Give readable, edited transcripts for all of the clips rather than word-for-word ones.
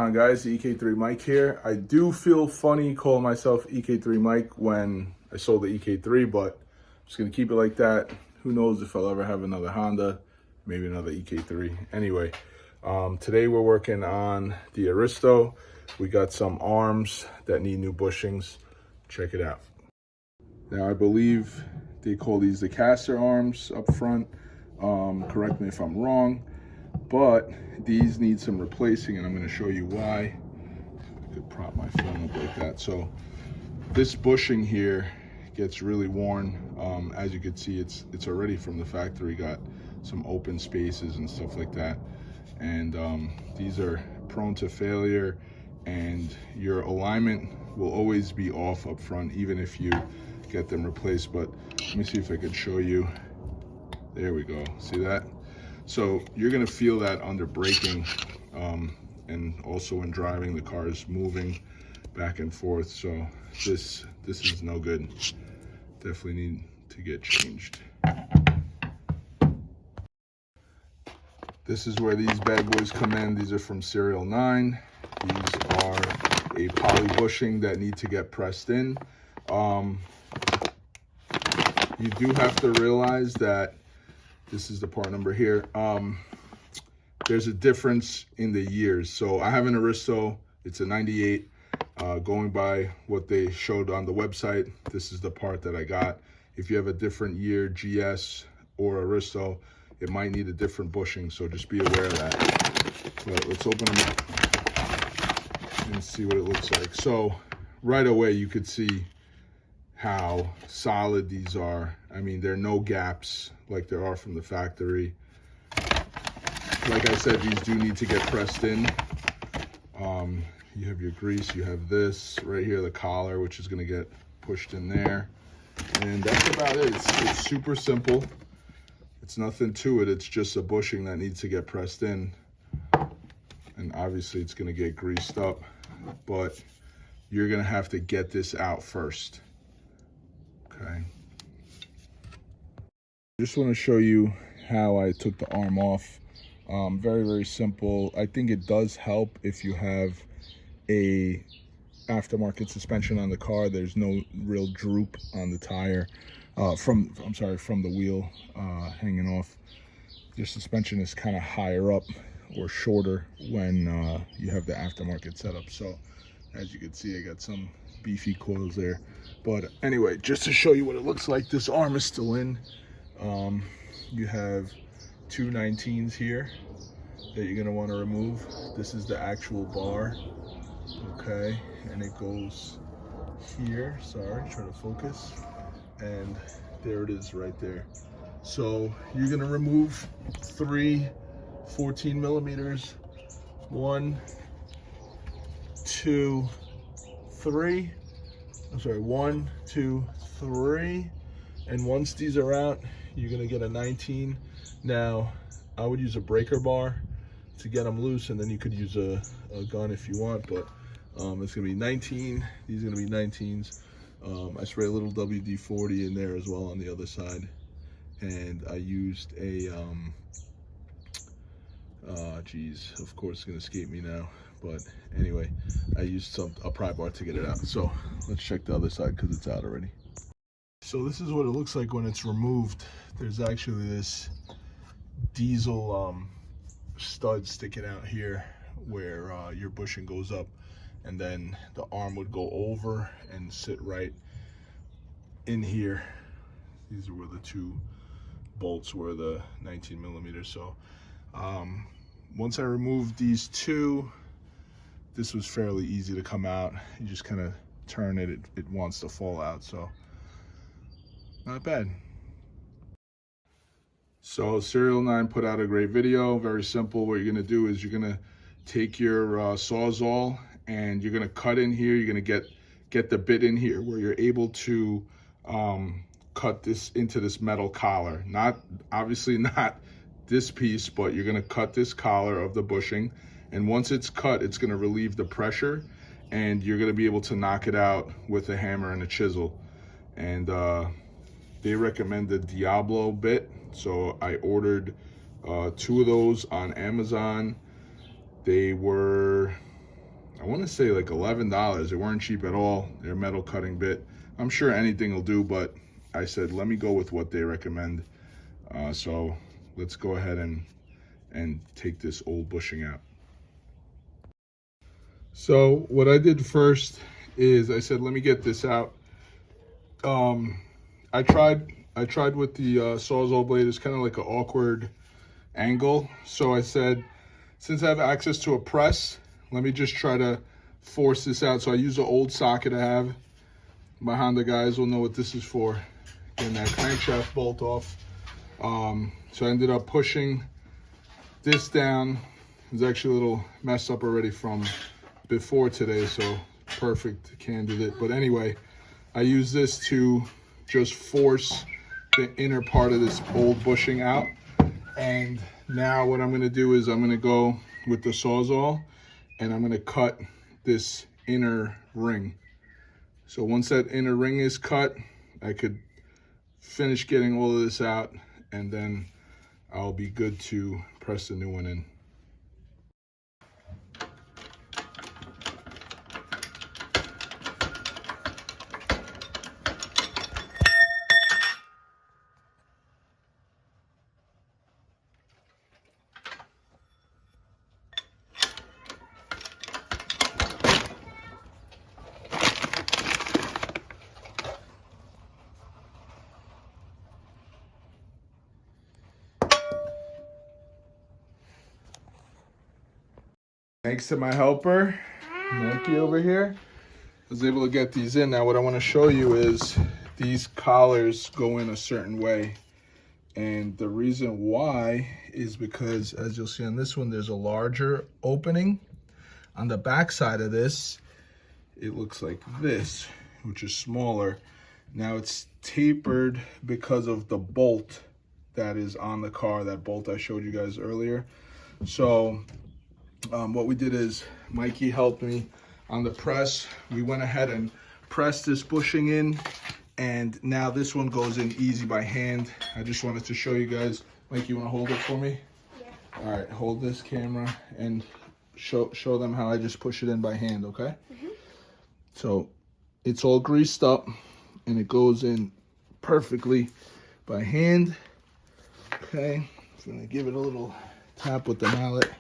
on, guys? EK3 Mike here. I do feel funny calling myself EK3 Mike when I sold the EK3, but I'm just going to keep it like that. Who knows if I'll ever have another Honda, maybe another EK3. Anyway, today we're working on the Aristo. We got some arms that need new bushings. Check it out. Now, I believe they call these the caster arms up front. Correct me if I'm wrong, but these need some replacing, and I'm going to show you why. I could prop my phone up like that. So this bushing here gets really worn. As you can see, it's already from the factory, got some open spaces and stuff like that, and these are prone to failure, and your alignment will always be off up front even if you get them replaced. But let me see if I can show you. There we go. See that? So you're going to feel that under braking, and also when driving. The car is moving back and forth, so this is no good. Definitely need to get changed. This is where these bad boys come in. These are from Serialnine. These are a poly bushing that need to get pressed in. You do have to realize that this is the part number here. There's a difference in the years. So I have an Aristo, it's a 98. Going by what they showed on the website, this is the part that I got. If you have a different year, GS or Aristo, it might need a different bushing, so just be aware of that. But let's open them up and see what it looks like. So right away, you could see how solid these are. I mean, there are no gaps like there are from the factory. Like I said, these do need to get pressed in. You have your grease, you have this right here, the collar, which is going to get pushed in there, and that's about it. It's super simple. It's nothing to it. It's just a bushing that needs to get pressed in, and obviously it's going to get greased up, but you're going to have to get this out first. Okay. Just want to show you how I took the arm off. Very simple. I think it does help if you have a aftermarket suspension on the car. There's no real droop on the tire from the wheel hanging off. Your suspension is kind of higher up or shorter when you have the aftermarket setup. So as you can see, I got some beefy coils there. But anyway, just to show you what it looks like, this arm is still in. You have two 19s here that you're going to want to remove. This is the actual bar, okay, and it goes here. Sorry, trying to focus, and there it is right there. So you're going to remove three 14 millimeters. 1, 2, 3. I'm sorry, 1, 2, 3. And once these are out, you're going to get a 19. Now, I would use a breaker bar to get them loose, and then you could use a gun if you want, but it's going to be 19. These are going to be 19s. I spray a little WD-40 in there as well on the other side, and I used a, geez, of course it's going to escape me now, but anyway, I used a pry bar to get it out. So let's check the other side because it's out already. So this is what it looks like when it's removed. There's actually this diesel stud sticking out here where your bushing goes up, and then the arm would go over and sit right in here. These are where the two bolts were, the 19 millimeters. So once I removed these two, this was fairly easy to come out. You just kind of turn it, it wants to fall out, so not bad. So Serialnine put out a great video, very simple. What you're gonna do is you're gonna take your Sawzall and you're gonna cut in here. You're gonna get the bit in here where you're able to cut this into this metal collar. Obviously not this piece, but you're gonna cut this collar of the bushing. And once it's cut, it's gonna relieve the pressure, and you're gonna be able to knock it out with a hammer and a chisel. And they recommend the Diablo bit, so I ordered 2 of those on Amazon. They were to say like $11. They weren't cheap at all. They're a metal cutting bit. I'm sure anything will do, but I said, let me go with what they recommend. So let's go ahead and take this old bushing out. So what I did first is I said, let me get this out. I tried with the Sawzall blade. It's kind of like an awkward angle. So I said, since I have access to a press, let me just try to force this out. So I use an old socket I have. My Honda guys will know what this is for. Getting that crankshaft bolt off. So I ended up pushing this down. It's actually a little messed up already from before today, so perfect candidate. But anyway, I use this to just force the inner part of this old bushing out. And now what I'm going to do is I'm going to go with the Sawzall and I'm going to cut this inner ring. So once that inner ring is cut, I could finish getting all of this out, and then I'll be good to press the new one in. Thanks to my helper, Mikey over here, I was able to get these in. Now what I want to show you is these collars go in a certain way. And the reason why is because, as you'll see on this one, there's a larger opening. On the back side of this, it looks like this, which is smaller. Now it's tapered because of the bolt that is on the car, that bolt I showed you guys earlier. So what we did is Mikey helped me on the press. We went ahead and pressed this bushing in, and now this one goes in easy by hand. I just wanted to show you guys. Mikey, you want to hold it for me? Yeah. All right, hold this camera and show them how I just push it in by hand, okay? Mm-hmm. So it's all greased up and it goes in perfectly by hand. Okay, I'm gonna give it a little tap with the mallet,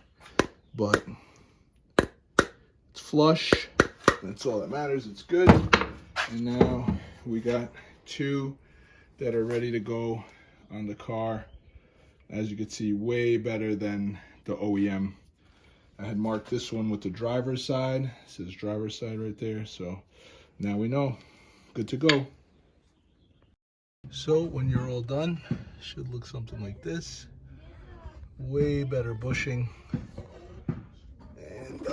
but it's flush. That's all that matters. It's good. And now we got two that are ready to go on the car. As you can see, way better than the OEM. I had marked this one with the driver's side. It says driver's side right there. So now we know. Good to go. So when you're all done, it should look something like this. Way better bushing. And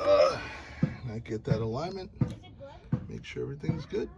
I get that alignment. Make sure everything's good.